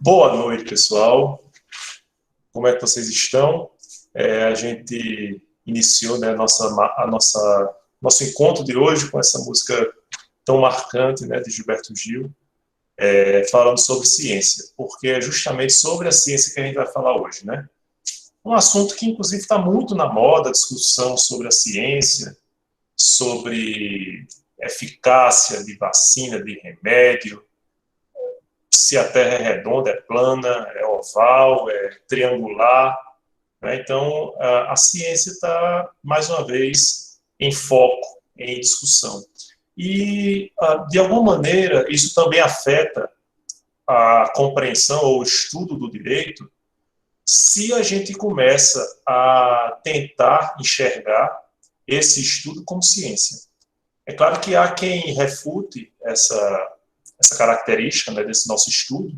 Boa noite, pessoal. Como é que vocês estão? A gente iniciou, né, nosso encontro de hoje com essa música tão marcante, né, de Gilberto Gil, falando sobre ciência, porque é justamente sobre a ciência que a gente vai falar hoje, né? Um assunto que, inclusive, está muito na moda, a discussão sobre a ciência, sobre eficácia de vacina, de remédio, se a Terra é redonda, é plana, é oval, é triangular, né? Então, a ciência está, mais uma vez, em foco, em discussão. E, de alguma maneira, isso também afeta a compreensão ou o estudo do direito se a gente começa a tentar enxergar esse estudo como ciência. É claro que há quem refute essa característica, né, desse nosso estudo,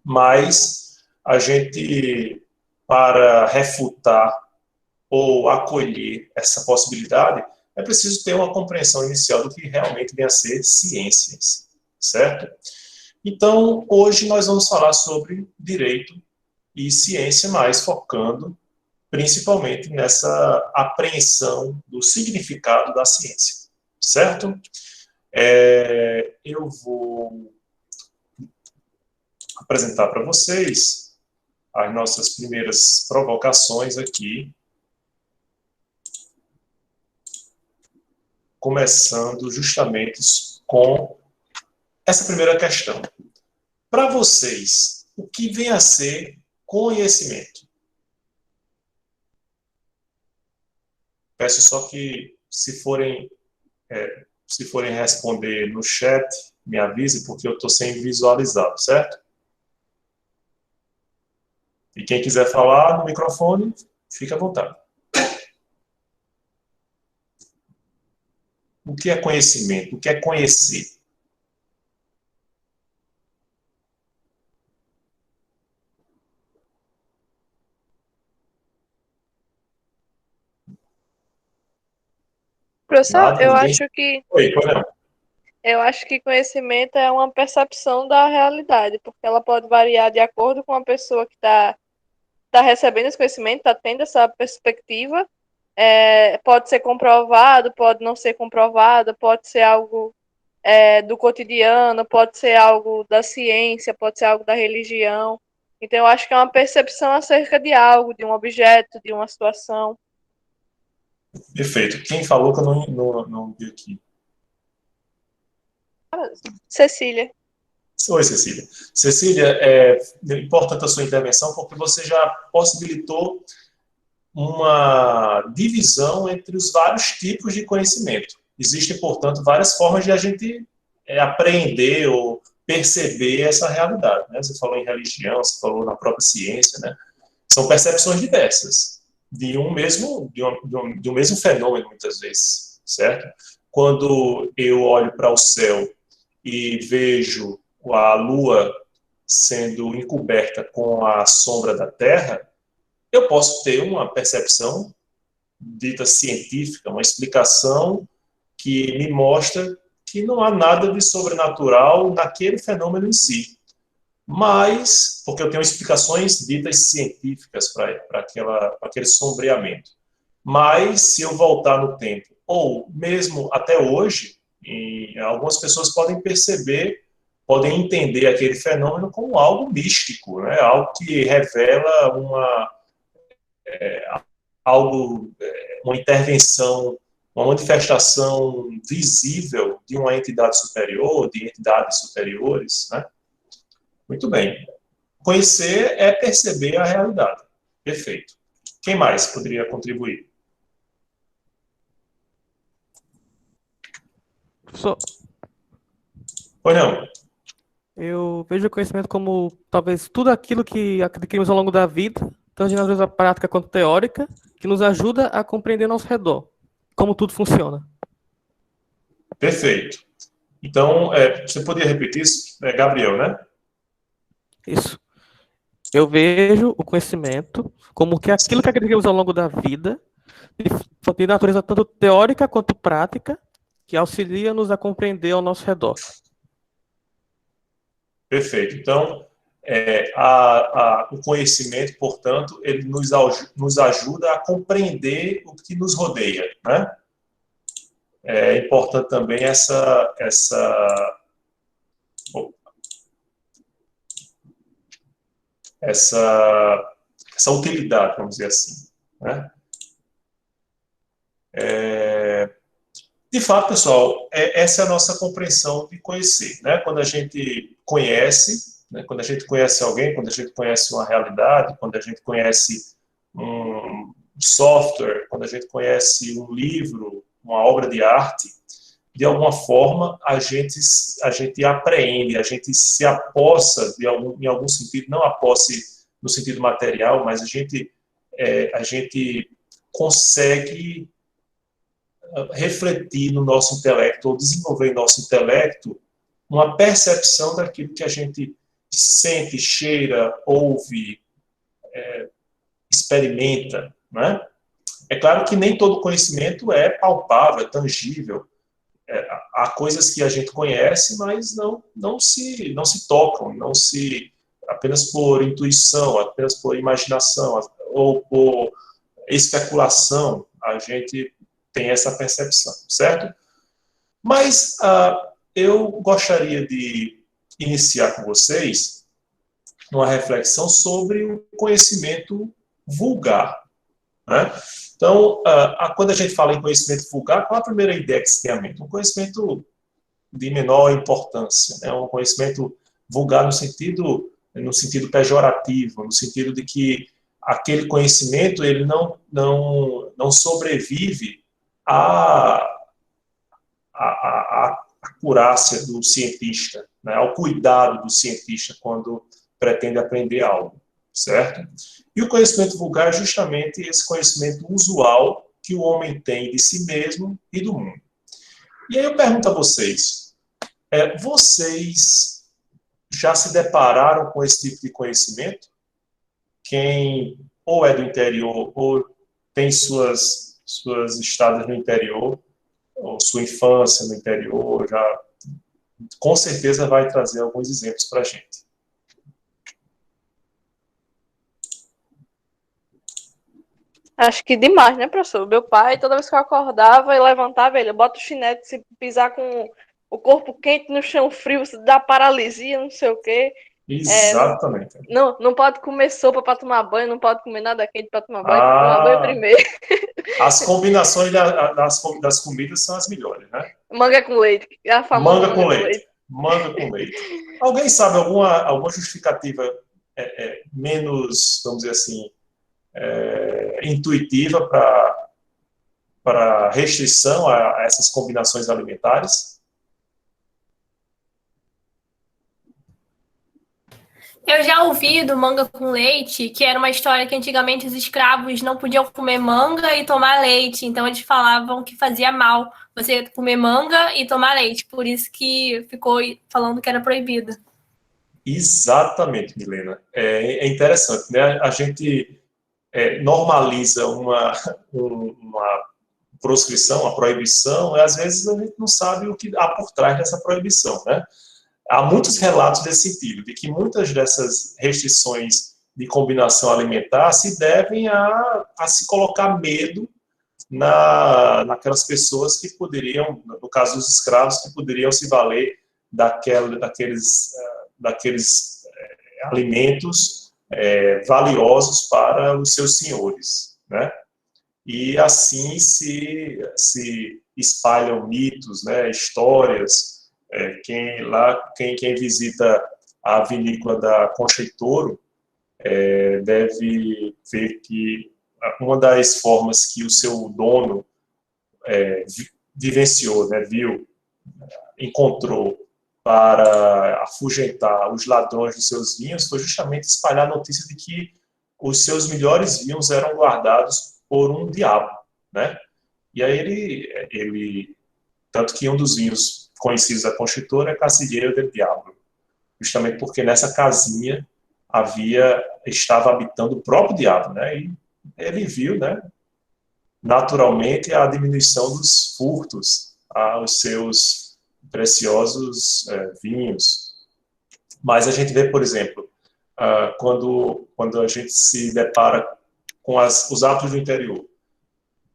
mas a gente, para refutar ou acolher essa possibilidade, é preciso ter uma compreensão inicial do que realmente vem a ser ciência, certo? Então, hoje nós vamos falar sobre direito e ciência, mas focando principalmente nessa apreensão do significado da ciência, certo? Eu vou apresentar para vocês as nossas primeiras provocações aqui, começando justamente com essa primeira questão. Para vocês, o que vem a ser conhecimento? Peço só que, se forem responder no chat, me avise, porque eu estou sem visualizar, certo? E quem quiser falar no microfone, fique à vontade. O que é conhecimento? O que é conhecer? Professor, Nada? Ninguém? Oi, pode não. eu acho que conhecimento é uma percepção da realidade, porque ela pode variar de acordo com a pessoa que tá recebendo esse conhecimento, está tendo essa perspectiva. Pode ser comprovado, pode não ser comprovado, pode ser algo do cotidiano, pode ser algo da ciência, pode ser algo da religião. Então, eu acho que é uma percepção acerca de algo, de um objeto, de uma situação. Perfeito. Quem falou que eu não vi aqui? Cecília. Oi, Cecília. Cecília, é importante a sua intervenção porque você já possibilitou uma divisão entre os vários tipos de conhecimento. Existem, portanto, várias formas de a gente aprender ou perceber essa realidade, né? Você falou em religião, você falou na própria ciência, né? São percepções diversas de um mesmo fenômeno, muitas vezes, certo? Quando eu olho para o céu e vejo a Lua sendo encoberta com a sombra da Terra, eu posso ter uma percepção dita científica, uma explicação que me mostra que não há nada de sobrenatural naquele fenômeno em si. Mas, porque eu tenho explicações ditas científicas para aquele sombreamento. Mas, se eu voltar no tempo, ou mesmo até hoje, algumas pessoas podem perceber, podem entender aquele fenômeno como algo místico, né? Algo que revela uma intervenção, uma manifestação visível de uma entidade superior, de entidades superiores, né? Muito bem. Conhecer é perceber a realidade. Perfeito. Quem mais poderia contribuir? Professor, Pois não. eu vejo o conhecimento como talvez tudo aquilo que adquirimos ao longo da vida, tanto de natureza prática quanto teórica, que nos ajuda a compreender nosso redor, como tudo funciona. Perfeito. Então, você poderia repetir isso? Gabriel, né? Isso. Eu vejo o conhecimento como que aquilo que adquirimos ao longo da vida, de natureza tanto teórica quanto prática, que auxilia-nos a compreender ao nosso redor. Perfeito. Então, O conhecimento, portanto, ele nos ajuda a compreender o que nos rodeia, né? É importante também essa utilidade, vamos dizer assim, né? De fato, pessoal, essa é a nossa compreensão de conhecer, né? Quando a gente conhece, né? Quando a gente conhece alguém, quando a gente conhece uma realidade, quando a gente conhece um software, quando a gente conhece um livro, uma obra de arte, de alguma forma a gente apreende, a gente se apossa em algum sentido, não a posse no sentido material, mas a gente consegue refletir no nosso intelecto, ou desenvolver em nosso intelecto uma percepção daquilo que a gente sente, cheira, ouve, experimenta, né? É claro que nem todo conhecimento é palpável, é tangível. Há coisas que a gente conhece, mas não se tocam, apenas por intuição, apenas por imaginação, ou por especulação, a gente tem essa percepção, certo? Mas eu gostaria de iniciar com vocês uma reflexão sobre o conhecimento vulgar, né? Então, quando a gente fala em conhecimento vulgar, qual a primeira ideia que se tem à mente? Um conhecimento de menor importância, né? Um conhecimento vulgar no sentido pejorativo, no sentido de que aquele conhecimento ele não sobrevive à acurácia do cientista, né? Ao cuidado do cientista quando pretende aprender algo, certo? E o conhecimento vulgar é justamente esse conhecimento usual que o homem tem de si mesmo e do mundo. E aí eu pergunto a vocês, vocês já se depararam com esse tipo de conhecimento? Quem ou é do interior ou tem suas estadas no interior, ou sua infância no interior, já com certeza vai trazer alguns exemplos para a gente. Acho que demais, né, professor? Meu pai, toda vez que eu acordava e levantava, ele bota o chinelo, se pisar com o corpo quente no chão frio, se dá paralisia, não sei o quê. Exatamente. Não pode comer sopa para tomar banho, não pode comer nada quente para tomar banho, tem que tomar banho primeiro. As combinações das comidas são as melhores, né? Manga com leite, a famosa manga com leite. Manga com leite. Alguém sabe alguma justificativa menos, vamos dizer assim, intuitiva para restrição a essas combinações alimentares? Eu já ouvi do manga com leite, que era uma história que antigamente os escravos não podiam comer manga e tomar leite. Então eles falavam que fazia mal você comer manga e tomar leite. Por isso que ficou falando que era proibido. Exatamente, Milena. É interessante, né? A gente normaliza uma proscrição, uma proibição, e às vezes a gente não sabe o que há por trás dessa proibição, né? Há muitos relatos desse sentido, de que muitas dessas restrições de combinação alimentar se devem a se colocar medo naquelas pessoas que poderiam, no caso dos escravos, que poderiam se valer daqueles alimentos valiosos para os seus senhores, né? E assim se espalham mitos, né, histórias. Quem visita a vinícola da Concha e Toro deve ver que uma das formas que o seu dono vivenciou, né, encontrou para afugentar os ladrões dos seus vinhos foi justamente espalhar a notícia de que os seus melhores vinhos eram guardados por um diabo, né? E aí ele tanto que um dos vinhos conhecidos da Concha e Toro é Casillero del Diablo, justamente porque nessa casinha estava habitando o próprio diabo, né? E ele viu, né, naturalmente a diminuição dos furtos aos seus preciosos vinhos. Mas a gente vê, por exemplo, quando a gente se depara com os hábitos do interior.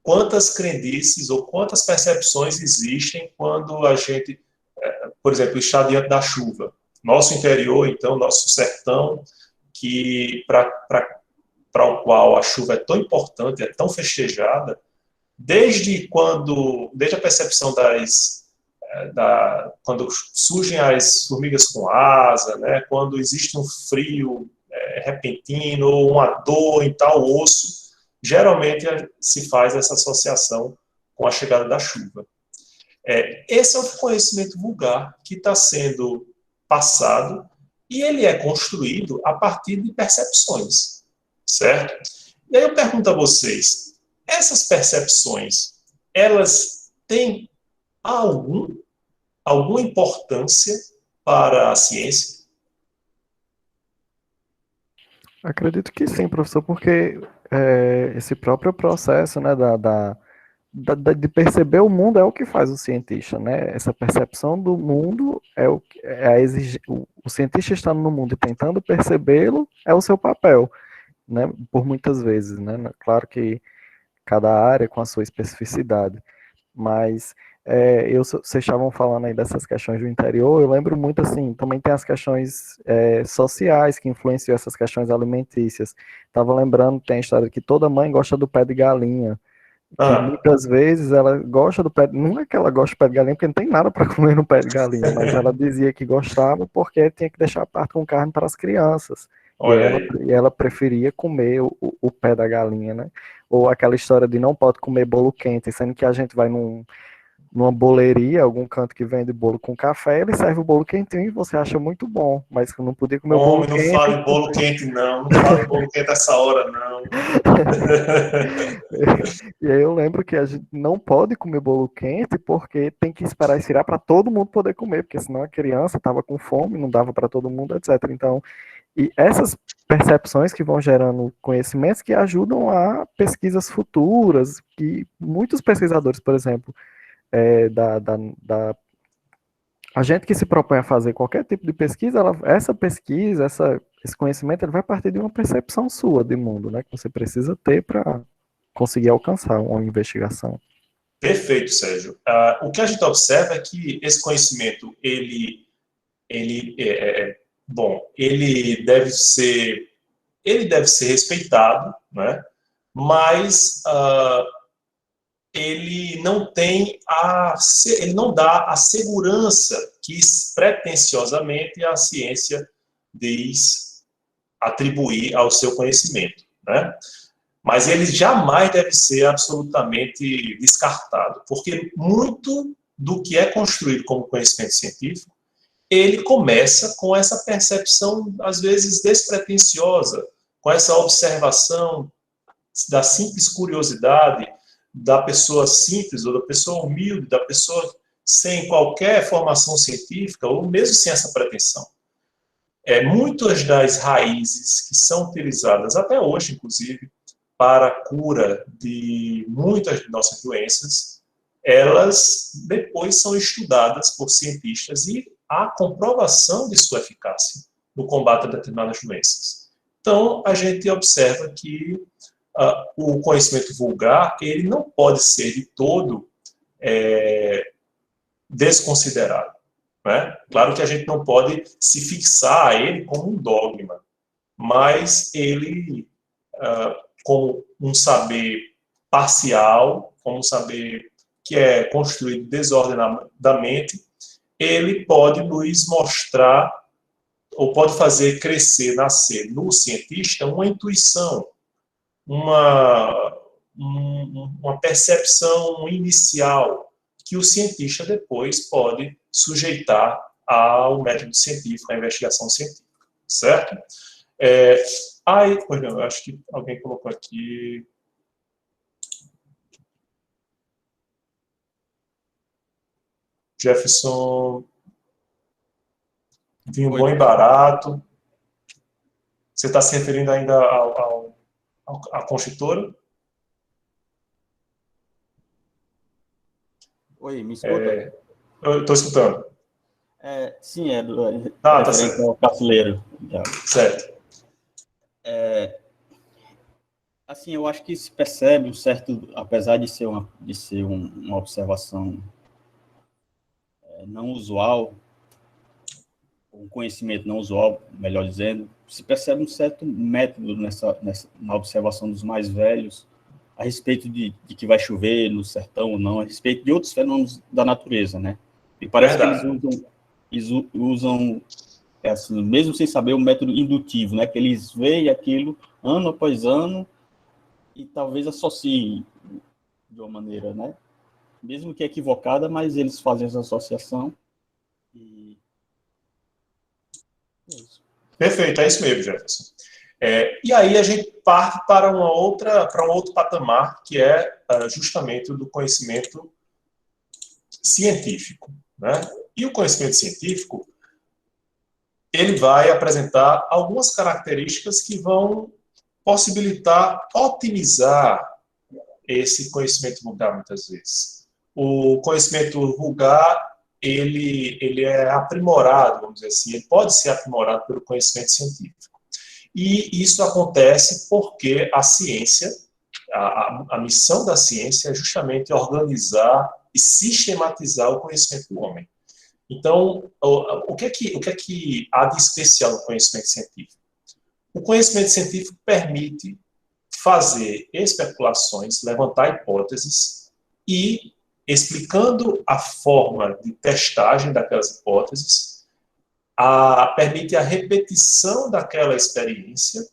Quantas crendices ou quantas percepções existem quando a gente, por exemplo, está diante da chuva. Nosso interior, então, nosso sertão, que para o qual a chuva é tão importante, é tão festejada, desde a percepção quando surgem as formigas com asa, né, quando existe um frio repentino, ou uma dor em tal osso, geralmente se faz essa associação com a chegada da chuva. Esse é o conhecimento vulgar que está sendo passado e ele é construído a partir de percepções, certo? E aí eu pergunto a vocês, essas percepções, elas têm alguma importância para a ciência? Acredito que sim, professor, porque esse próprio processo, né, de perceber o mundo é o que faz o cientista, né? Essa percepção do mundo o cientista estando no mundo e tentando percebê-lo é o seu papel, né? Por muitas vezes, né? Claro que cada área com a sua especificidade, mas vocês estavam falando aí dessas questões do interior, eu lembro muito assim, também tem as questões sociais que influenciam essas questões alimentícias. Estava lembrando, tem a história que toda mãe gosta do pé de galinha, que muitas vezes ela gosta do pé, não é que ela gosta do pé de galinha, porque não tem nada para comer no pé de galinha, mas ela dizia que gostava porque tinha que deixar a parte com carne para as crianças. E ela preferia comer o pé da galinha, né? Ou aquela história de não pode comer bolo quente, sendo que a gente vai numa boleria, algum canto que vende bolo com café, ele serve o bolo quentinho e você acha muito bom, mas que não podia comer o bolo quente. Não fale bolo quente, não. Não fale bolo quente essa hora, não. E aí eu lembro que a gente não pode comer bolo quente porque tem que esperar esfriar para todo mundo poder comer, porque senão a criança estava com fome, não dava para todo mundo, etc. Então, e essas percepções que vão gerando conhecimentos que ajudam a pesquisas futuras, que muitos pesquisadores, por exemplo, a gente que se propõe a fazer qualquer tipo de pesquisa, essa pesquisa, esse conhecimento, ele vai partir de uma percepção sua de mundo, né, que você precisa ter para conseguir alcançar uma investigação. Perfeito, Sérgio. O que a gente observa é que esse conhecimento, ele deve ser respeitado, né, mas ele não dá a segurança que pretensiosamente a ciência diz atribuir ao seu conhecimento, né? Mas ele jamais deve ser absolutamente descartado, porque muito do que é construído como conhecimento científico, ele começa com essa percepção, às vezes, despretensiosa, com essa observação da simples curiosidade da pessoa simples, ou da pessoa humilde, da pessoa sem qualquer formação científica, ou mesmo sem essa pretensão. Muitas das raízes que são utilizadas, até hoje, inclusive, para a cura de muitas de nossas doenças, elas depois são estudadas por cientistas e há comprovação de sua eficácia no combate a determinadas doenças. Então, a gente observa que o conhecimento vulgar, ele não pode ser de todo desconsiderado, né? Claro que a gente não pode se fixar a ele como um dogma, mas ele, como um saber parcial, como um saber que é construído desordenadamente, ele pode nos mostrar, ou pode fazer crescer, nascer no cientista uma intuição, uma percepção inicial que o cientista depois pode sujeitar ao método científico, à investigação científica, certo? Pois não, eu acho que alguém colocou aqui... Jefferson, vinho bom e barato. Você está se referindo ainda à construtora? Oi, me escuta? Eu estou escutando. Sim, tá certo. Ao brasileiro. Certo. Assim, eu acho que se percebe um certo, apesar de ser uma observação não usual, um conhecimento não usual, melhor dizendo, se percebe um certo método na observação dos mais velhos a respeito de que vai chover no sertão ou não, a respeito de outros fenômenos da natureza, né? E parece que eles usam assim, mesmo sem saber, o método indutivo, né? Que eles veem aquilo ano após ano e talvez associem de uma maneira, né? Mesmo que equivocada, mas eles fazem essa associação. E é isso. Perfeito, é isso mesmo, Jefferson. E aí a gente parte para um outro patamar, que é justamente o do conhecimento científico, né? E o conhecimento científico, ele vai apresentar algumas características que vão possibilitar otimizar esse conhecimento vulgar, muitas vezes. O conhecimento vulgar, ele é aprimorado, vamos dizer assim, ele pode ser aprimorado pelo conhecimento científico. E isso acontece porque a ciência, a missão da ciência é justamente organizar e sistematizar o conhecimento do homem. Então, o que é que há de especial no conhecimento científico? O conhecimento científico permite fazer especulações, levantar hipóteses e, explicando a forma de testagem daquelas hipóteses, permite a repetição daquela experiência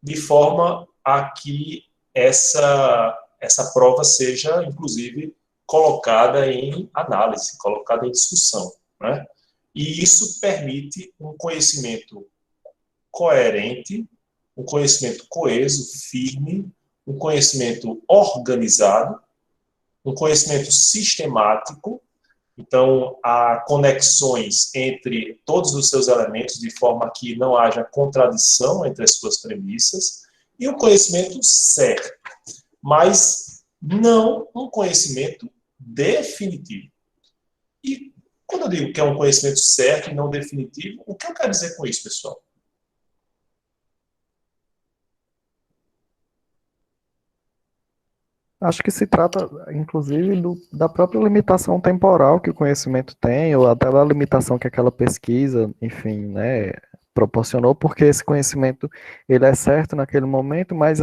de forma a que essa prova seja, inclusive, colocada em análise, colocada em discussão, né? E isso permite um conhecimento coerente, um conhecimento coeso, firme, um conhecimento organizado, um conhecimento sistemático. Então, há conexões entre todos os seus elementos, de forma que não haja contradição entre as suas premissas, e um conhecimento certo, mas não um conhecimento definitivo. E quando eu digo que é um conhecimento certo e não definitivo, o que eu quero dizer com isso, pessoal? Acho que se trata, inclusive, da própria limitação temporal que o conhecimento tem, ou até da limitação que aquela pesquisa, enfim, né, proporcionou, porque esse conhecimento ele é certo naquele momento, mas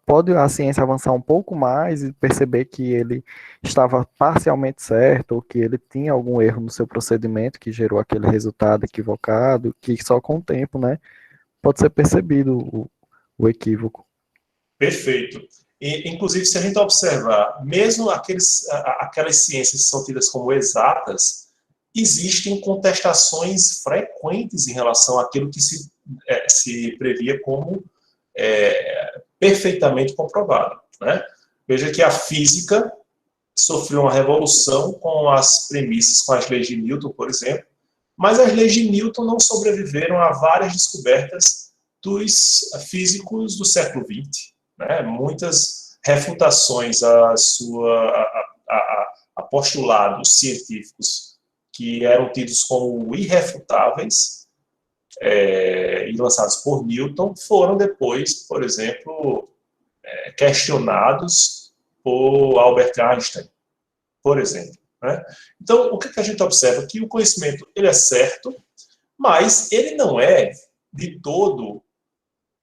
pode a ciência avançar um pouco mais e perceber que ele estava parcialmente certo, ou que ele tinha algum erro no seu procedimento que gerou aquele resultado equivocado, que só com o tempo, né, pode ser percebido o equívoco. Perfeito. E, inclusive, se a gente observar, mesmo aquelas ciências que são tidas como exatas, existem contestações frequentes em relação àquilo que se previa como perfeitamente comprovado, né? Veja que a física sofreu uma revolução com as premissas, com as leis de Newton, por exemplo, mas as leis de Newton não sobreviveram a várias descobertas dos físicos do século XX. Né, muitas refutações a postulados científicos que eram tidos como irrefutáveis e lançados por Newton foram depois, por exemplo, questionados por Albert Einstein, por exemplo. Né? Então, o que a gente observa? Que o conhecimento ele é certo, mas ele não é de todo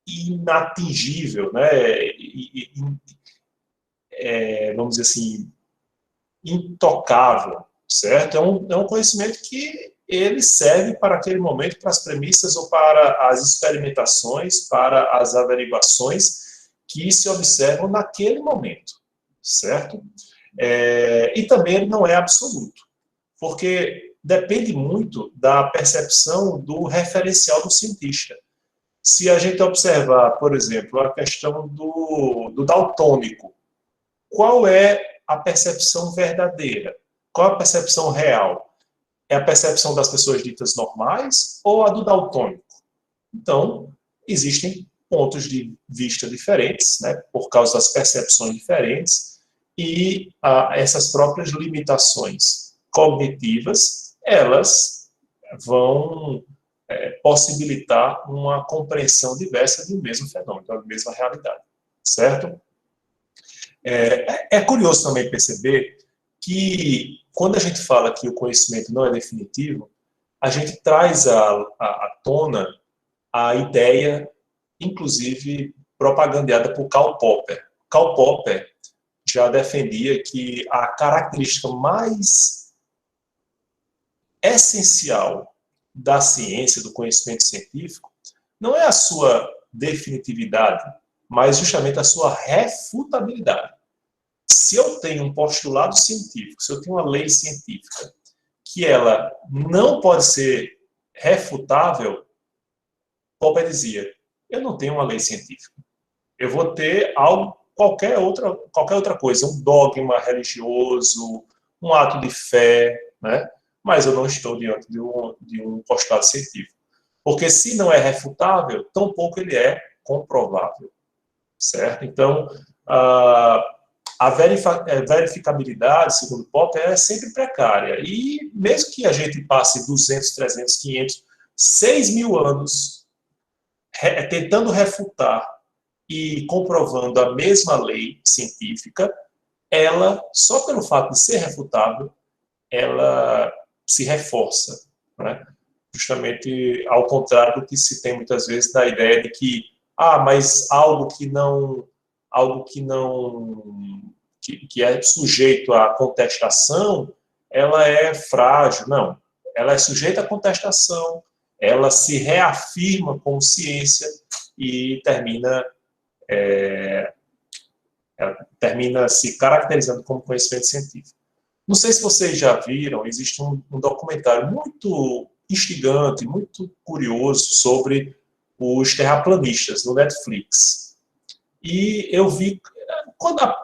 inatingível, né? Vamos dizer assim, intocável, certo? É um conhecimento que ele serve para aquele momento, para as premissas ou para as experimentações, para as averiguações que se observam naquele momento, certo? E também ele não é absoluto, porque depende muito da percepção do referencial do cientista. Se a gente observar, por exemplo, a questão do daltônico, qual é a percepção verdadeira? Qual é a percepção real? É a percepção das pessoas ditas normais ou a do daltônico? Então, existem pontos de vista diferentes, né, por causa das percepções diferentes, e essas próprias limitações cognitivas, elas vão possibilitar uma compreensão diversa de um mesmo fenômeno, da mesma realidade, certo? É curioso também perceber que, quando a gente fala que o conhecimento não é definitivo, a gente traz à tona a ideia, inclusive propagandeada por Karl Popper. Karl Popper já defendia que a característica mais essencial da ciência, do conhecimento científico, não é a sua definitividade, mas justamente a sua refutabilidade. Se eu tenho um postulado científico, se eu tenho uma lei científica, que ela não pode ser refutável, Popper dizia, eu não tenho uma lei científica. Eu vou ter algo, qualquer outra coisa, um dogma religioso, um ato de fé, né? Mas eu não estou diante de um postulado científico. Porque se não é refutável, tampouco ele é comprovável, certo? Então, a verificabilidade, segundo Popper, é sempre precária. E mesmo que a gente passe 200, 300, 500, 6.000 anos tentando refutar e comprovando a mesma lei científica, ela, só pelo fato de ser refutável, ela se reforça, né? Justamente ao contrário do que se tem muitas vezes da ideia de que, mas algo que é sujeito à contestação, ela é frágil. Não, ela é sujeita à contestação, ela se reafirma como ciência e termina se caracterizando como conhecimento científico. Não sei se vocês já viram, existe um documentário muito instigante, muito curioso sobre os terraplanistas no Netflix. E eu vi,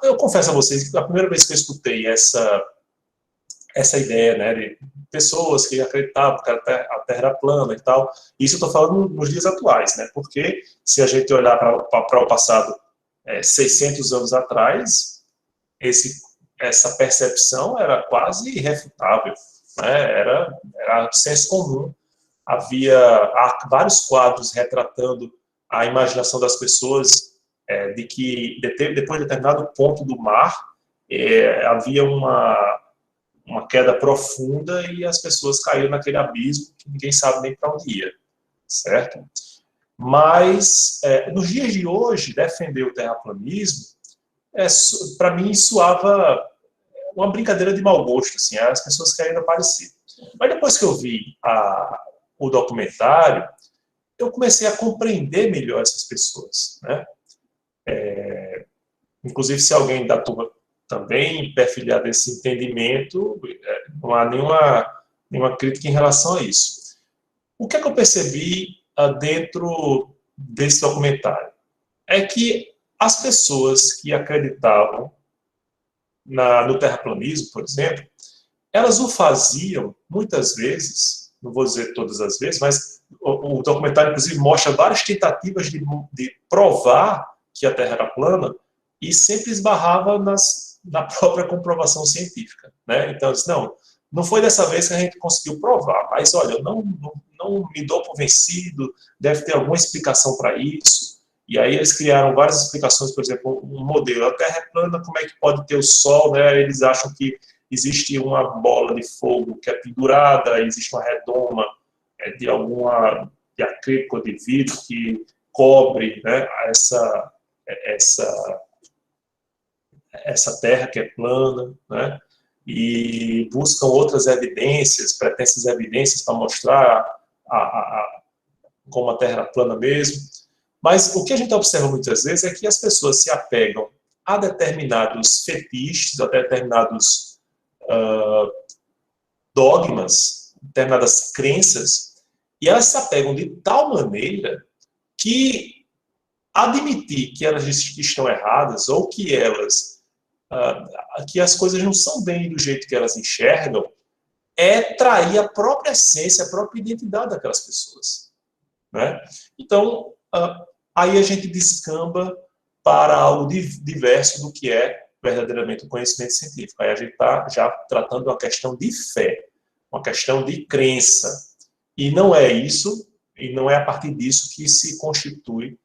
eu confesso a vocês que a primeira vez que eu escutei essa ideia, né, de pessoas que acreditavam que a Terra era plana e tal, isso eu estou falando nos dias atuais, né, porque se a gente olhar para o passado 600 anos atrás, essa percepção era quase irrefutável, né? Era senso comum. Há vários quadros retratando a imaginação das pessoas de que, depois de determinado ponto do mar, havia uma queda profunda e as pessoas caíram naquele abismo que ninguém sabe nem para onde ia, certo? Mas, nos dias de hoje, defender o terraplanismo, para mim, soava uma brincadeira de mau gosto, assim, as pessoas querendo aparecer. Mas depois que eu vi o documentário, eu comecei a compreender melhor essas pessoas, né? Inclusive, se alguém da turma também perfilhar desse entendimento, não há nenhuma crítica em relação a isso. O que é que eu percebi dentro desse documentário? É que as pessoas que acreditavam no terraplanismo, por exemplo, elas o faziam, muitas vezes, não vou dizer todas as vezes, mas o documentário, inclusive, mostra várias tentativas de provar que a Terra era plana e sempre esbarrava na própria comprovação científica, né? Então, eu disse, não foi dessa vez que a gente conseguiu provar, mas, olha, eu não me dou por vencido, deve ter alguma explicação para isso. E aí eles criaram várias explicações, por exemplo, um modelo, a Terra é plana, como é que pode ter o Sol, né? Eles acham que existe uma bola de fogo que é pendurada, existe uma redoma de acrílico ou de vidro que cobre, né, essa Terra que é plana, né? E buscam outras evidências, pretensas evidências para mostrar como a Terra era plana mesmo. Mas o que a gente observa muitas vezes é que as pessoas se apegam a determinados fetiches, a determinados dogmas, determinadas crenças, e elas se apegam de tal maneira que admitir que elas estão erradas ou que as coisas não são bem do jeito que elas enxergam é trair a própria essência, a própria identidade daquelas pessoas, né? Então, aí a gente descamba para algo diverso do que é verdadeiramente o conhecimento científico. Aí a gente está já tratando uma questão de fé, uma questão de crença. E não é isso e não é a partir disso que se constitui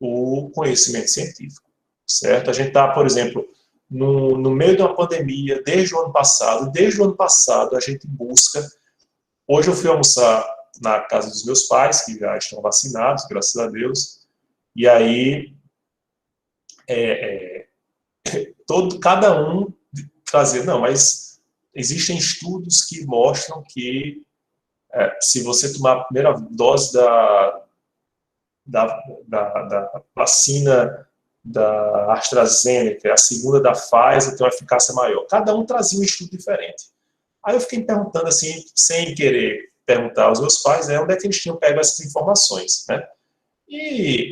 o conhecimento científico, certo? A gente está, por exemplo, no meio de uma pandemia, desde o ano passado a gente busca. Hoje eu fui almoçar na casa dos meus pais, que já estão vacinados, graças a Deus, e aí cada um trazer, não, mas existem estudos que mostram que se você tomar a primeira dose da vacina da AstraZeneca, a segunda da Pfizer, tem uma eficácia maior. Cada um trazia um estudo diferente. Aí eu fiquei me perguntando assim, sem querer perguntar aos meus pais, onde é que eles tinham pego essas informações, né? E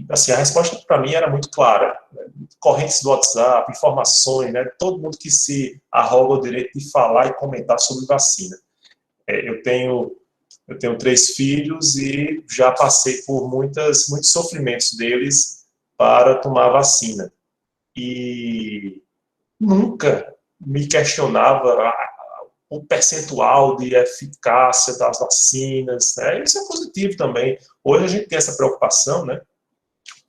assim, a resposta para mim era muito clara. Correntes do WhatsApp, informações, né? Todo mundo que se arroga o direito de falar e comentar sobre vacina. Eu tenho 3 filhos e já passei por muitos sofrimentos deles para tomar vacina. E nunca me questionava o percentual de eficácia das vacinas, né? Isso é positivo também. Hoje a gente tem essa preocupação, né?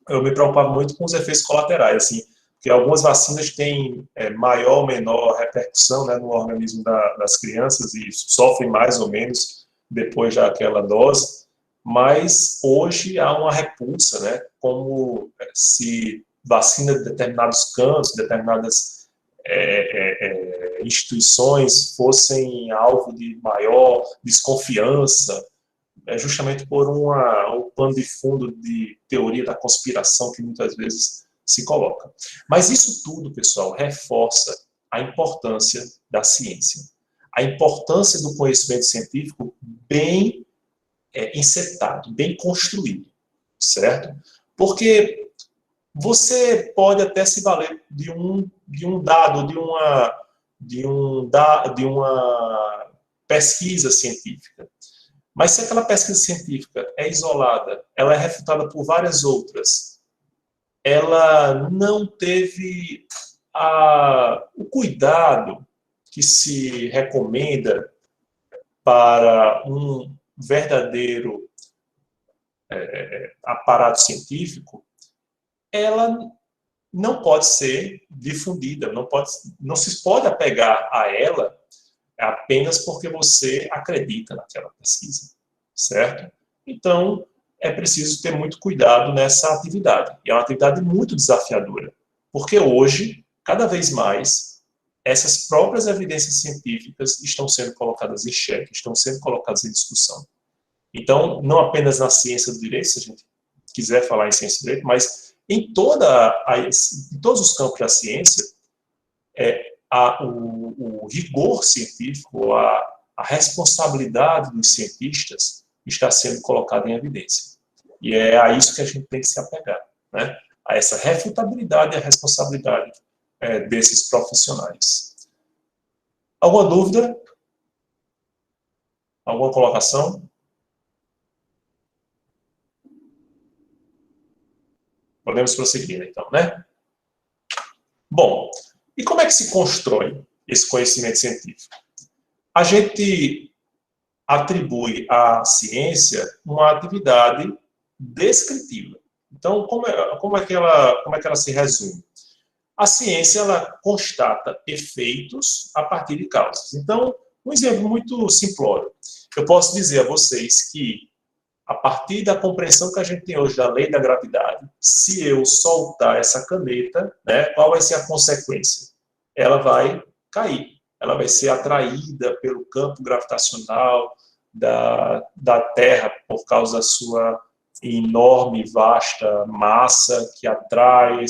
Eu me preocupava muito com os efeitos colaterais, assim, porque algumas vacinas têm maior ou menor repercussão, né, no organismo das crianças e sofrem mais ou menos depois daquela dose, mas hoje há uma repulsa, né, como se vacina de determinados campos, determinadas instituições fossem alvo de maior desconfiança, justamente por um pano de fundo de teoria da conspiração que muitas vezes se coloca. Mas isso tudo, pessoal, reforça a importância da ciência, a importância do conhecimento científico bem encetado, bem construído, certo? Porque você pode até se valer de um dado, de uma pesquisa científica. Mas se aquela pesquisa científica é isolada, ela é refutada por várias outras, ela não teve o cuidado que se recomenda para um verdadeiro aparato científico, ela não pode ser difundida, não se pode apegar a ela apenas porque você acredita naquela pesquisa, certo? Então, é preciso ter muito cuidado nessa atividade. E é uma atividade muito desafiadora, porque hoje, cada vez mais, essas próprias evidências científicas estão sendo colocadas em xeque, estão sendo colocadas em discussão. Então, não apenas na ciência do direito, se a gente quiser falar em ciência do direito, mas em todos os campos da ciência, o rigor científico, a responsabilidade dos cientistas está sendo colocada em evidência. E é a isso que a gente tem que se apegar, né? A essa refutabilidade e a responsabilidade desses profissionais. Alguma dúvida? Alguma colocação? Podemos prosseguir, então, né? Bom, e como é que se constrói esse conhecimento científico? A gente atribui à ciência uma atividade descritiva. Então, como é que ela se resume? A ciência, ela constata efeitos a partir de causas. Então, um exemplo muito simplório. Eu posso dizer a vocês que, a partir da compreensão que a gente tem hoje da lei da gravidade, se eu soltar essa caneta, né, qual vai ser a consequência? Ela vai cair, ela vai ser atraída pelo campo gravitacional da Terra, por causa da sua enorme e vasta massa, que atrai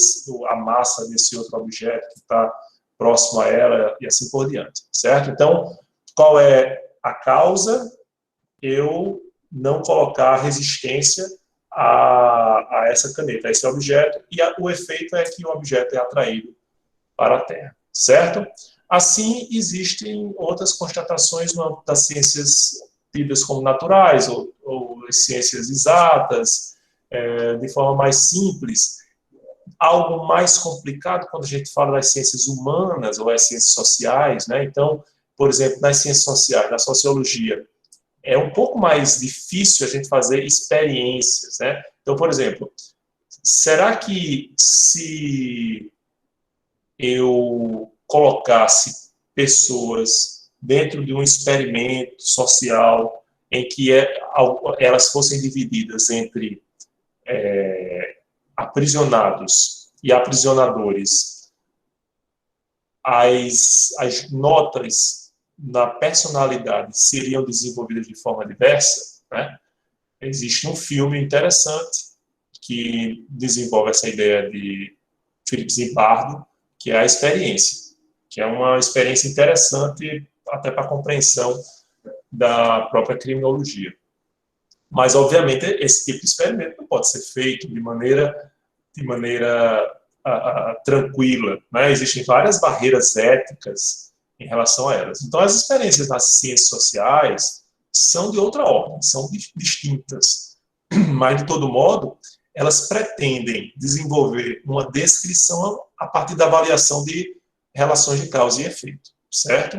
a massa desse outro objeto que está próximo a ela, e assim por diante, certo? Então, qual é a causa? Eu não colocar resistência a essa caneta, a esse objeto, e o efeito é que o objeto é atraído para a Terra, certo? Assim, existem outras constatações no âmbito das ciências tidas como naturais, ou ciências exatas, de forma mais simples. Algo mais complicado quando a gente fala das ciências humanas ou das ciências sociais, né? Então, por exemplo, nas ciências sociais, na sociologia, é um pouco mais difícil a gente fazer experiências, né? Então, por exemplo, será que se eu colocasse pessoas dentro de um experimento social em que elas fossem divididas entre aprisionados e aprisionadores, as notas na personalidade seriam desenvolvidas de forma diversa, né? Existe um filme interessante que desenvolve essa ideia de Philip Zimbardo, que é a experiência, que é uma experiência interessante até para a compreensão da própria criminologia. Mas, obviamente, esse tipo de experimento não pode ser feito de maneira tranquila, né? Existem várias barreiras éticas em relação a elas. Então, as experiências nas ciências sociais são de outra ordem, são distintas. Mas, de todo modo, elas pretendem desenvolver uma descrição a partir da avaliação de relações de causa e efeito, certo?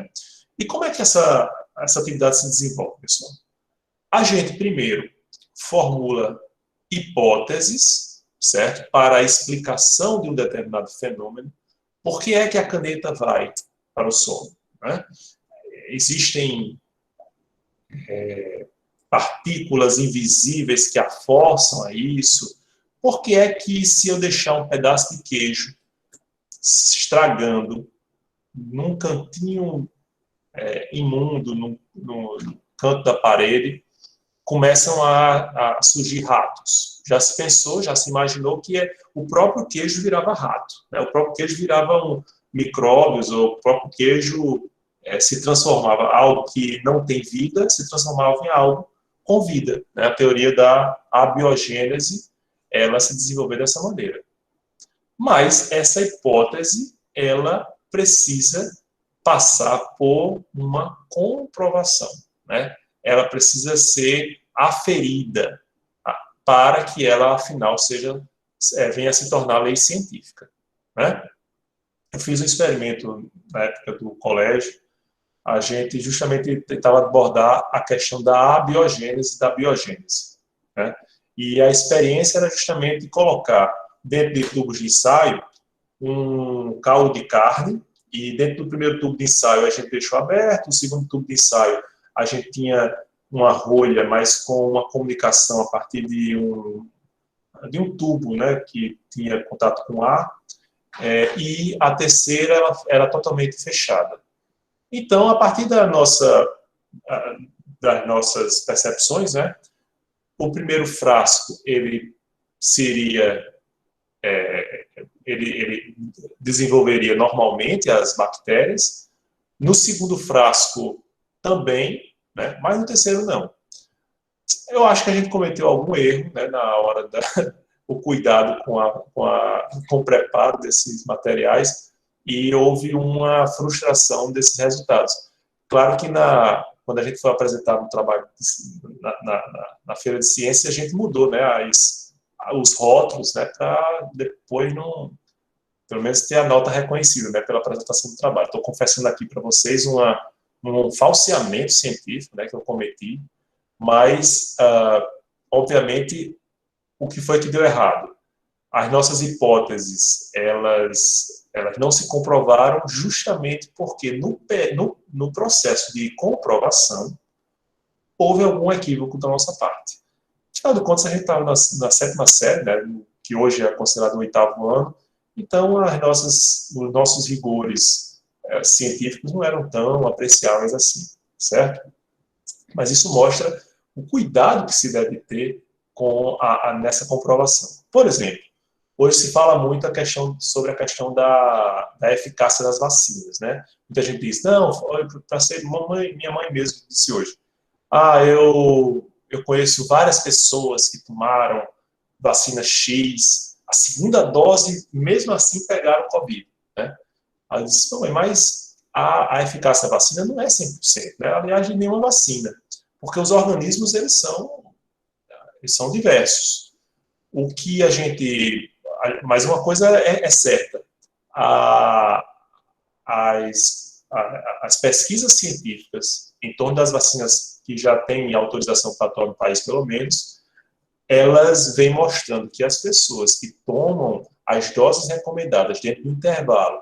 E como é que essa atividade se desenvolve, pessoal? A gente, primeiro, formula hipóteses, certo? Para a explicação de um determinado fenômeno. Por que é que a caneta vai para o sono, né? Existem partículas invisíveis que a forçam a isso. Por que é que, se eu deixar um pedaço de queijo se estragando num cantinho imundo, no canto da parede, começam a surgir ratos? Já se pensou, já se imaginou que o próprio queijo virava rato, né? O próprio queijo virava micróbios, ou o próprio queijo se transformava algo que não tem vida, se transformava em algo com vida, né? A teoria da abiogênese, ela se desenvolveu dessa maneira. Mas essa hipótese, ela precisa passar por uma comprovação, né? Ela precisa ser aferida para que ela, afinal, venha a se tornar lei científica, né? Eu fiz um experimento na época do colégio. A gente justamente tentava abordar a questão da abiogênese e da biogênese, né? E a experiência era justamente colocar dentro de tubos de ensaio um caldo de carne, e dentro do primeiro tubo de ensaio a gente deixou aberto, no segundo tubo de ensaio a gente tinha uma rolha, mas com uma comunicação a partir de um tubo, né, que tinha contato com ar, e a terceira ela era totalmente fechada. Então, a partir das nossas percepções, né, o primeiro frasco, ele desenvolveria normalmente as bactérias. No segundo frasco também, né, mas no terceiro não. Eu acho que a gente cometeu algum erro, né, na hora o cuidado com o preparo desses materiais, e houve uma frustração desses resultados. Claro que quando a gente foi apresentar um trabalho na Feira de Ciências, a gente mudou, né, os rótulos, né, para depois pelo menos ter a nota reconhecida, né, pela apresentação do trabalho. Estou confessando aqui para vocês um falseamento científico, né, que eu cometi, mas, obviamente, o que foi que deu errado? As nossas hipóteses, elas não se comprovaram justamente porque no processo de comprovação houve algum equívoco da nossa parte. Afinal de contas, a gente estava na 7ª série, né, que hoje é considerado o 8º ano, então os nossos rigores científicos não eram tão apreciáveis assim, certo? Mas isso mostra o cuidado que se deve ter nessa comprovação. Por exemplo, hoje se fala muito sobre a questão da eficácia das vacinas, né? Muita gente diz, não, para ser minha mãe mesmo disse hoje, eu conheço várias pessoas que tomaram vacina X, a segunda dose, mesmo assim, pegaram Covid, né? Ela disse, não, mas a eficácia da vacina não é 100%, né? Aliás, de nenhuma vacina, porque os organismos, eles são diversos. O que mas uma coisa é certa, as pesquisas científicas em torno das vacinas que já têm autorização para atuar no país, pelo menos, elas vêm mostrando que as pessoas que tomam as doses recomendadas dentro do intervalo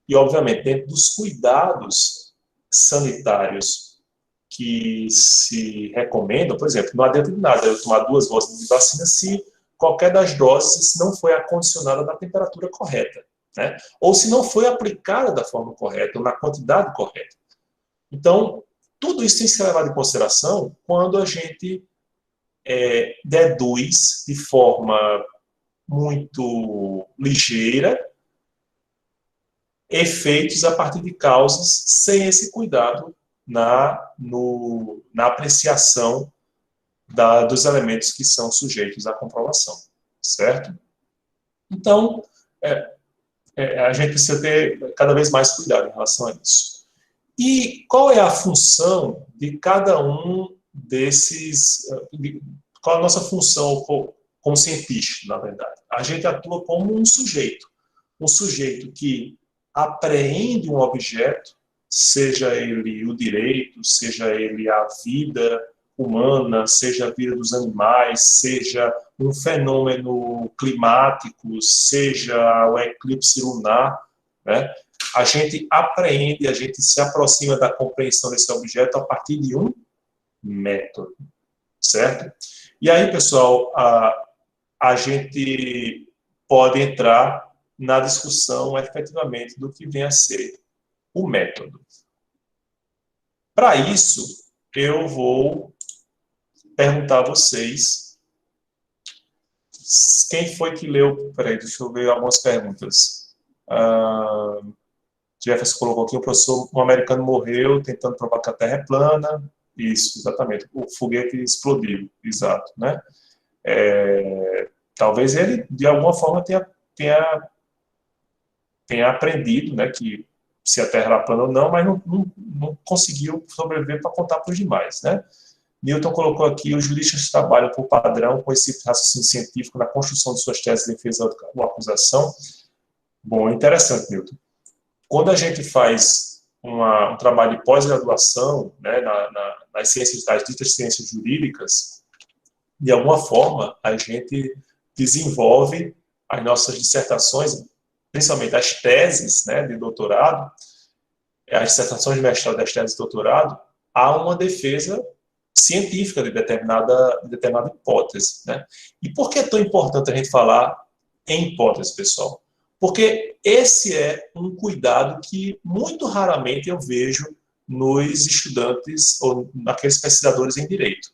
e, obviamente, dentro dos cuidados sanitários que se recomendam, por exemplo, não adianta de nada eu tomar 2 doses de vacina se qualquer das doses não foi acondicionada na temperatura correta, né? Ou se não foi aplicada da forma correta ou na quantidade correta. Então, tudo isso tem que ser levado em consideração quando a gente deduz de forma muito ligeira efeitos a partir de causas sem esse cuidado na apreciação dos elementos que são sujeitos à comprovação, certo? Então, a gente precisa ter cada vez mais cuidado em relação a isso. E qual é a função de cada um desses... Qual é a nossa função como cientista, na verdade? A gente atua como um sujeito que apreende um objeto, seja ele o direito, seja ele a vida humana, seja a vida dos animais, seja um fenômeno climático, seja o eclipse lunar, né? A gente apreende, a gente se aproxima da compreensão desse objeto a partir de um método, certo? E aí, pessoal, a gente pode entrar na discussão, efetivamente, do que vem a ser o método. Para isso, eu vou perguntar a vocês quem foi que leu... Peraí, deixa eu ver algumas perguntas. Jefferson colocou aqui, um americano morreu tentando provar que a Terra é plana. Isso, exatamente. O foguete explodiu, exato, né? Talvez ele, de alguma forma, tenha aprendido, né, que se a Terra era plana ou não, mas não conseguiu sobreviver para contar para os demais, né? Newton colocou aqui, os juristas trabalham por padrão com esse raciocínio científico na construção de suas teses de defesa ou acusação. Bom, interessante, Newton. Quando a gente faz um trabalho de pós-graduação, né, nas ciências, das ditas ciências jurídicas, de alguma forma, a gente desenvolve as nossas dissertações, principalmente as teses, né, de doutorado, as dissertações de mestrado e as teses de doutorado, há uma defesa científica de determinada hipótese, né? E por que é tão importante a gente falar em hipótese, pessoal? Porque esse é um cuidado que muito raramente eu vejo nos estudantes ou naqueles pesquisadores em direito.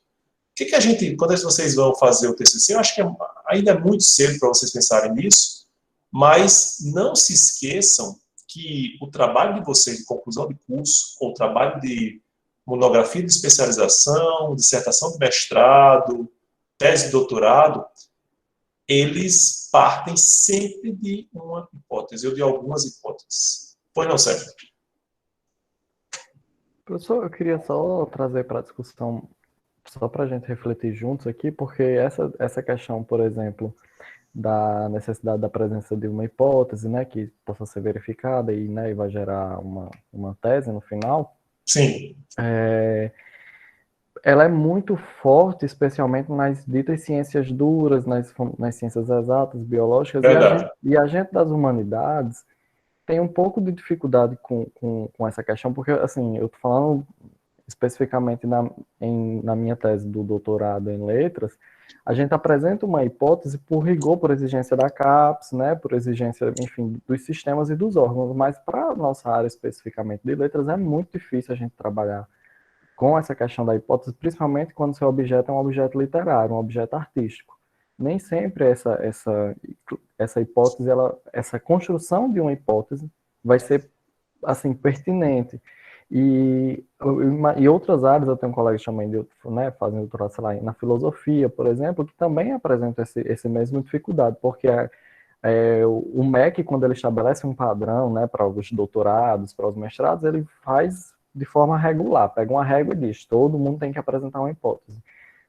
O que a gente, quando vocês vão fazer o TCC, eu acho que ainda é muito cedo para vocês pensarem nisso, mas não se esqueçam que o trabalho de vocês de conclusão de curso, ou o trabalho de monografia de especialização, dissertação de mestrado, tese de doutorado, eles partem sempre de uma hipótese, ou de algumas hipóteses. Pois não, Sérgio? Professor, eu queria só trazer para a discussão, só para a gente refletir juntos aqui, porque essa questão, por exemplo, da necessidade da presença de uma hipótese, né, que possa ser verificada e, né, e vai gerar uma tese no final. Sim. Ela é muito forte, especialmente nas ditas ciências duras, nas ciências exatas, biológicas, e a gente das humanidades tem um pouco de dificuldade com essa questão, porque, assim, eu estou falando especificamente na minha tese do doutorado em letras, a gente apresenta uma hipótese por rigor, por exigência da CAPES, né, por exigência, enfim, dos sistemas e dos órgãos, mas para a nossa área especificamente de letras é muito difícil a gente trabalhar com essa questão da hipótese, principalmente quando seu objeto é um objeto literário, um objeto artístico. Nem sempre essa hipótese, essa construção de uma hipótese vai ser, assim, pertinente. E outras áreas, eu tenho um colega também, né, fazendo doutorado, sei lá, na filosofia, por exemplo, que também apresenta esse mesmo dificuldade, porque o MEC, quando ele estabelece um padrão, né, para os doutorados, para os mestrados, ele faz de forma regular, pega uma régua e diz, todo mundo tem que apresentar uma hipótese.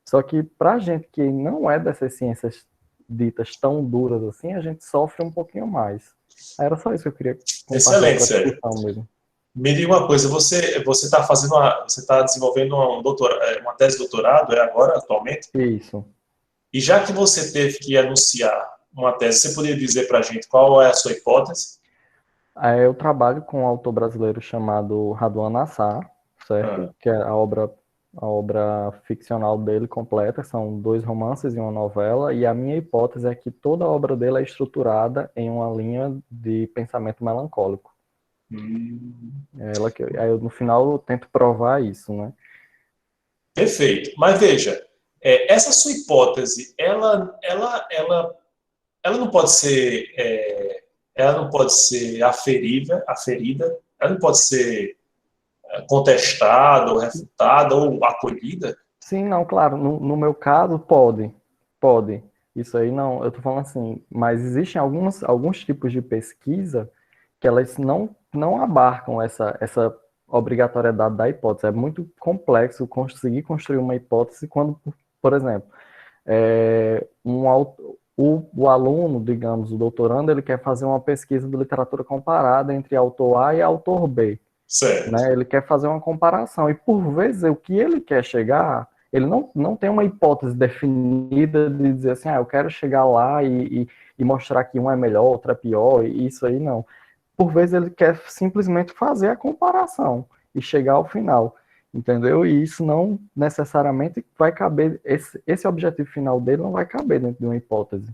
Só que para a gente que não é dessas ciências ditas tão duras assim, a gente sofre um pouquinho mais. Era só isso que eu queria compartilhar. Excelente, Sérgio. Mesmo. Me diga uma coisa, você está fazendo você está desenvolvendo uma tese de doutorado, agora, atualmente? Isso. E já que você teve que anunciar uma tese, você poderia dizer para a gente qual é a sua hipótese? Eu trabalho com um autor brasileiro chamado Raduan Nassar, certo? Que é a obra ficcional dele completa, são 2 romances e uma novela, e a minha hipótese é que toda a obra dele é estruturada em uma linha de pensamento melancólico. Aí no final eu tento provar isso, né? Perfeito. Mas veja, essa sua hipótese, ela não pode ser, ela não pode ser aferida, ela não pode ser contestada, ou refutada, ou acolhida. Sim, não, claro, no meu caso pode. Isso aí não, eu tô falando assim, mas existem alguns tipos de pesquisa que elas não abarcam essa obrigatoriedade da hipótese. É muito complexo conseguir construir uma hipótese quando, por exemplo, o aluno, digamos, o doutorando, ele quer fazer uma pesquisa de literatura comparada entre autor A e autor B. Certo. Né? Ele quer fazer uma comparação. E, por vezes, o que ele quer chegar, ele não tem uma hipótese definida de dizer assim, eu quero chegar lá e mostrar que um é melhor, outro é pior, e isso aí não. Por vezes, ele quer simplesmente fazer a comparação e chegar ao final. Entendeu? E isso não necessariamente vai caber, esse objetivo final dele não vai caber dentro de uma hipótese.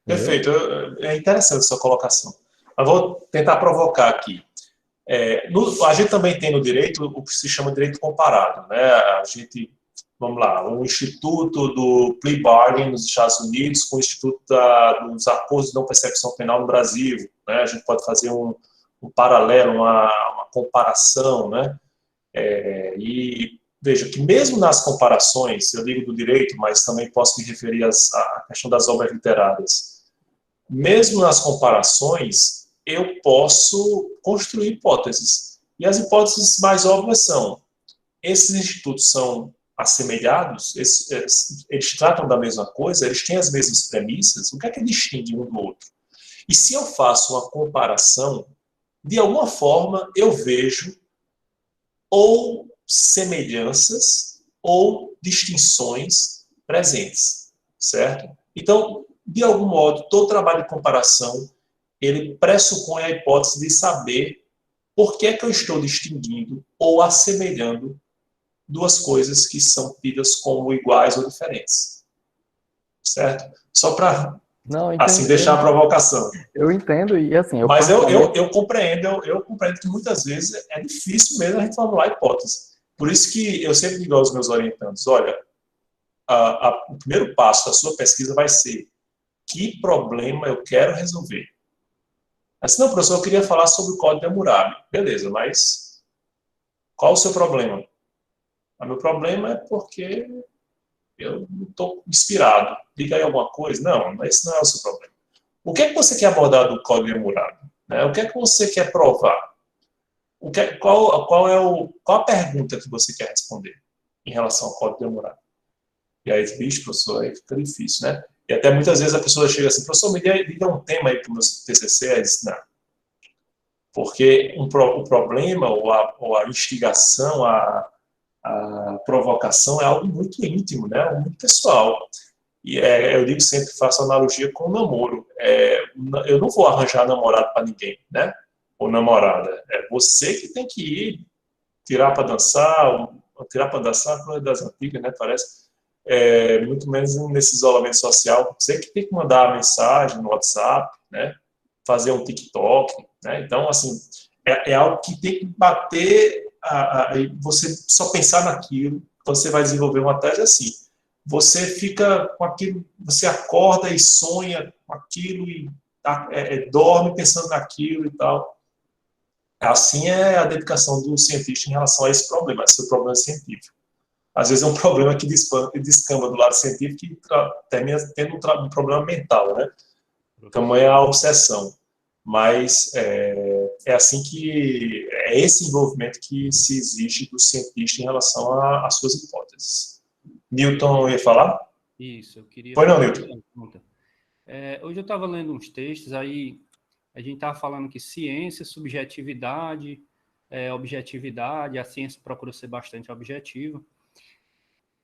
Perfeito. É interessante a sua colocação. Mas vou tentar provocar aqui. A gente também tem no direito o que se chama direito comparado, né? Vamos lá, o Instituto do Plea Bargain nos Estados Unidos com o Instituto dos Acordos de Não Persecução Penal no Brasil, né? A gente pode fazer um paralelo, uma comparação, né? E veja que mesmo nas comparações, eu digo do direito, mas também posso me referir à questão das obras literárias. Mesmo nas comparações, eu posso construir hipóteses. E as hipóteses mais óbvias são: esses institutos são assemelhados, eles tratam da mesma coisa, eles têm as mesmas premissas, o que é que distingue um do outro? E se eu faço uma comparação, de alguma forma eu vejo ou semelhanças ou distinções presentes, certo? Então, de algum modo, todo trabalho de comparação, ele pressupõe a hipótese de saber por que é que eu estou distinguindo ou assemelhando duas coisas que são tidas como iguais ou diferentes. Certo? Só para, assim, deixar a provocação. Eu entendo, e assim... Mas eu compreendo que muitas vezes é difícil mesmo a gente formular hipótese. Por isso que eu sempre digo aos meus orientandos, olha, o primeiro passo da sua pesquisa vai ser: que problema eu quero resolver? Assim, não, professor, eu queria falar sobre o Código de Hammurabi. Beleza, mas qual o seu problema? O meu problema é porque eu não estou inspirado. Diga aí alguma coisa. Não, esse não é o seu problema. O que é que você quer abordar do Código de Hammurabi? O que é que você quer provar? Qual a pergunta que você quer responder em relação ao Código de Hammurabi? E aí, bicho, professor, aí fica difícil, né? E até muitas vezes a pessoa chega assim: professor, me dê um tema aí para o meu TCC. Aí diz, não. Porque o problema, ou a instigação, a provocação é algo muito íntimo, né? Muito pessoal. E eu digo sempre, faço analogia com o namoro. Eu não vou arranjar namorado para ninguém, né? Ou namorada. É você que tem que ir tirar para dançar, coisa das antigas, né? Parece. Muito menos nesse isolamento social. Você que tem que mandar a mensagem no WhatsApp, né? Fazer um TikTok, né? Então, assim, é algo que tem que bater, você só pensar naquilo. Quando você vai desenvolver uma tese, assim, você fica com aquilo, você acorda e sonha com aquilo e dorme pensando naquilo e tal. Assim é a dedicação do cientista em relação a esse problema científico. Às vezes é um problema que descamba do lado científico e termina tendo um problema mental, né? Tamanha a obsessão. Mas é assim que é esse envolvimento que se exige do cientista em relação às suas hipóteses. Newton ia falar? Isso, eu queria... Pois não, Newton. Hoje eu estava lendo uns textos, aí a gente estava falando que ciência, subjetividade, objetividade, a ciência procura ser bastante objetiva,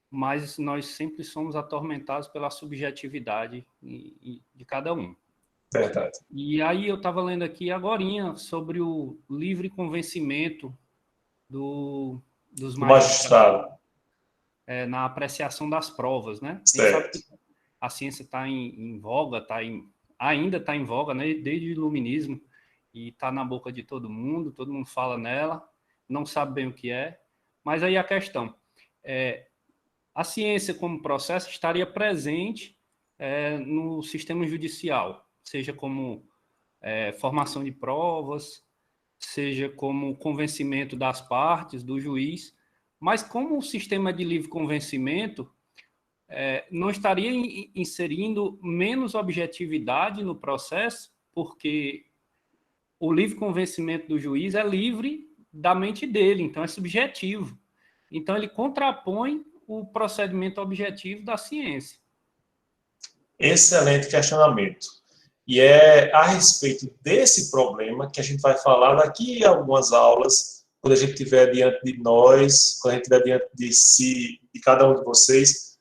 mas nós sempre somos atormentados pela subjetividade de cada um. Verdade. E aí eu estava lendo aqui agorinha sobre o livre convencimento dos Do magistrado. na apreciação das provas, né? A gente sabe que a ciência está em voga, ainda está em voga, né? Desde o iluminismo, e está na boca de todo mundo fala nela, não sabe bem o que é, mas aí a questão a ciência como processo estaria presente no sistema judicial, seja como formação de provas, seja como convencimento das partes, do juiz, mas como o sistema de livre convencimento não estaria inserindo menos objetividade no processo, porque o livre convencimento do juiz é livre da mente dele, então é subjetivo. Então ele contrapõe o procedimento objetivo da ciência. Excelente questionamento. E é a respeito desse problema que a gente vai falar daqui a algumas aulas, quando a gente estiver diante de nós, quando a gente estiver diante de si, de cada um de vocês,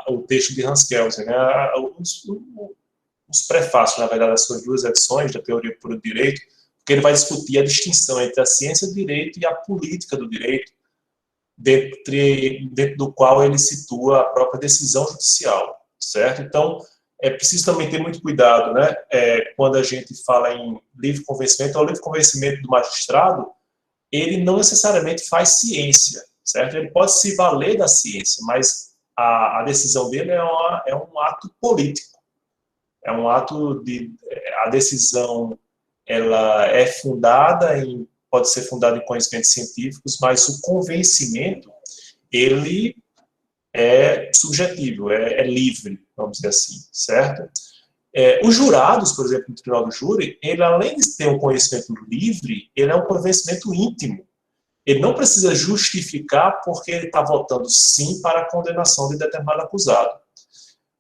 o texto de Hans Kelsen, né? Os prefácios, na verdade, das suas 2 edições da Teoria Pura do Direito, porque ele vai discutir a distinção entre a ciência do direito e a política do direito, dentro do qual ele situa a própria decisão judicial, certo? Então, é preciso também ter muito cuidado, né? Quando a gente fala em livre convencimento, o livre convencimento do magistrado, ele não necessariamente faz ciência, certo? Ele pode se valer da ciência, mas a decisão dele é um ato político. É um ato a decisão, ela é pode ser fundada em conhecimentos científicos, mas o convencimento, ele é subjetivo, é livre, vamos dizer assim, certo? Os jurados, por exemplo, no tribunal do júri, ele, além de ter um conhecimento livre, ele é um convencimento íntimo. Ele não precisa justificar porque ele está votando sim para a condenação de determinado acusado.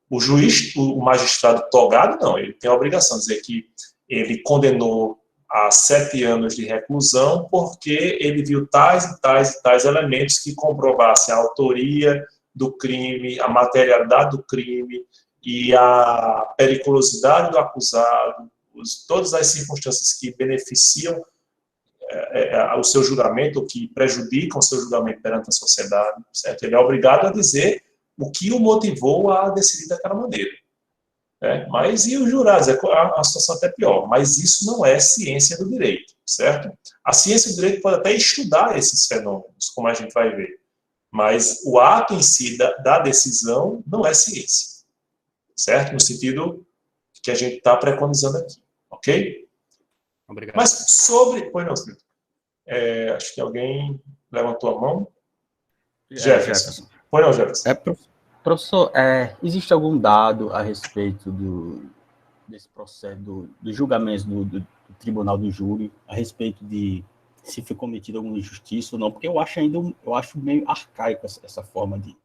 O juiz, o magistrado togado, não, ele tem a obrigação de dizer que ele condenou a 7 anos de reclusão porque ele viu tais e tais e tais elementos que comprovassem a autoria do crime, a materialidade do crime e a periculosidade do acusado, todas as circunstâncias que beneficiam o seu julgamento, ou que prejudicam o seu julgamento perante a sociedade, certo? Ele é obrigado a dizer o que o motivou a decidir daquela maneira. Mas e os jurados? A situação é até pior, mas isso não é ciência do direito, certo? A ciência do direito pode até estudar esses fenômenos, como a gente vai ver, mas o ato em si da decisão não é ciência, certo? No sentido que a gente está preconizando aqui, ok? Obrigado. Mas sobre... Pois não, Silvio. Acho que alguém levantou a mão. Jefferson. Pois não, Jefferson. Professor, existe algum dado a respeito desse processo, dos julgamentos do tribunal do júri, a respeito de se foi cometida alguma injustiça ou não? Porque eu acho meio arcaico essa forma de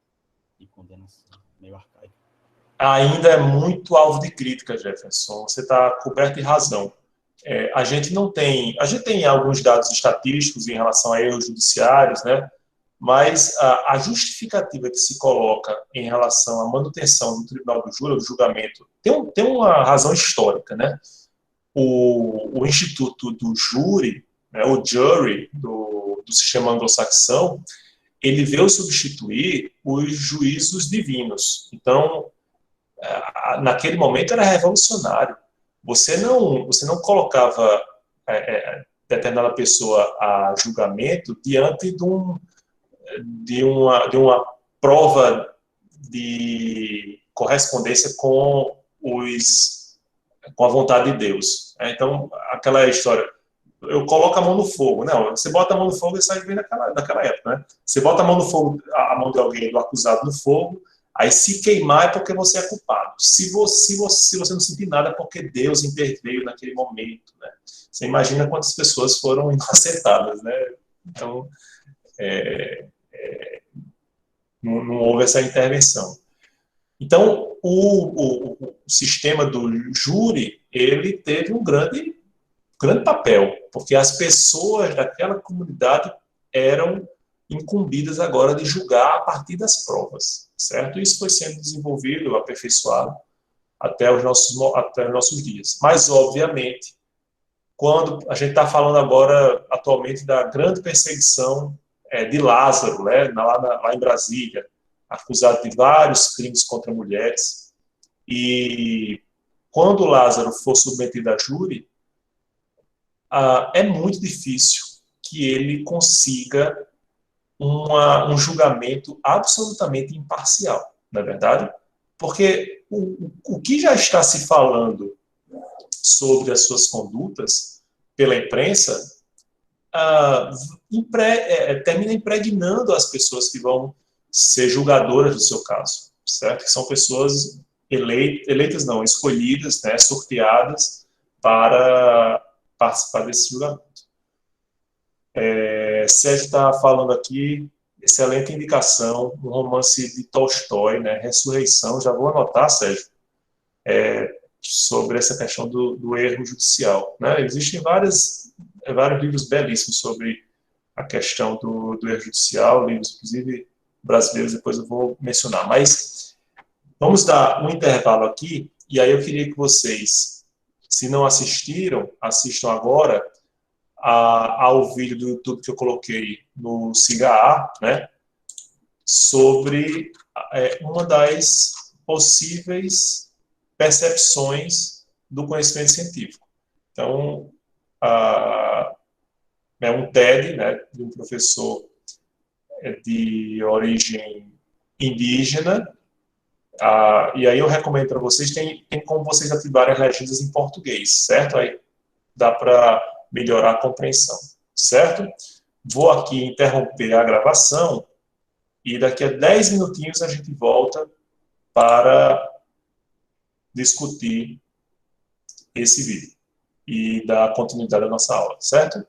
condenação, meio arcaico. Ainda é muito alvo de crítica, Jefferson. Você está coberto de razão. A gente tem alguns dados estatísticos em relação a erros judiciários, né? Mas a justificativa que se coloca em relação à manutenção do tribunal do júri, do julgamento, tem uma razão histórica, né? O Instituto do Júri, né, o jury do sistema anglo-saxão, ele veio substituir os juízos divinos. Então, naquele momento era revolucionário. Você não colocava determinada pessoa a julgamento diante de uma prova de correspondência com a vontade de Deus. Então, aquela história, eu coloco a mão no fogo. Não, você bota a mão no fogo e sai bem daquela época, né? Você bota a mão no fogo, a mão de alguém, do acusado no fogo, aí se queimar é porque você é culpado. Se você não sentir nada é porque Deus interveio naquele momento, né? Você imagina quantas pessoas foram inocentadas, né? Então, não houve essa intervenção. Então, o sistema do júri, ele teve um grande grande papel, porque as pessoas daquela comunidade eram incumbidas agora de julgar a partir das provas, certo? Isso foi sendo desenvolvido, aperfeiçoado até os nossos dias. Mas, obviamente, quando a gente está falando agora, atualmente, da grande perseguição de Lázaro, né, lá em Brasília, acusado de vários crimes contra mulheres, e quando Lázaro for submetido a júri, é muito difícil que ele consiga um julgamento absolutamente imparcial, não é verdade? Porque o que já está se falando sobre as suas condutas pela imprensa termina impregnando as pessoas que vão ser julgadoras do seu caso, certo? Que são pessoas eleitas não, escolhidas, né, sorteadas para participar desse julgamento. Sérgio está falando aqui, excelente indicação, um romance de Tolstói, né, Ressurreição, já vou anotar, Sérgio, sobre essa questão do erro judicial, né? Existem vários livros belíssimos sobre a questão do erro judicial, livros, inclusive, brasileiros, depois eu vou mencionar. Mas vamos dar um intervalo aqui, e aí eu queria que vocês, se não assistiram, assistam agora ao vídeo do YouTube que eu coloquei no SIGA, né, sobre uma das possíveis percepções do conhecimento científico. Então, é um TED, né, de um professor de origem indígena, e aí eu recomendo para vocês, tem como vocês ativarem as legendas em português, certo? Aí dá para melhorar a compreensão, certo? Vou aqui interromper a gravação e daqui a 10 minutinhos a gente volta para discutir esse vídeo e dar continuidade à nossa aula, certo?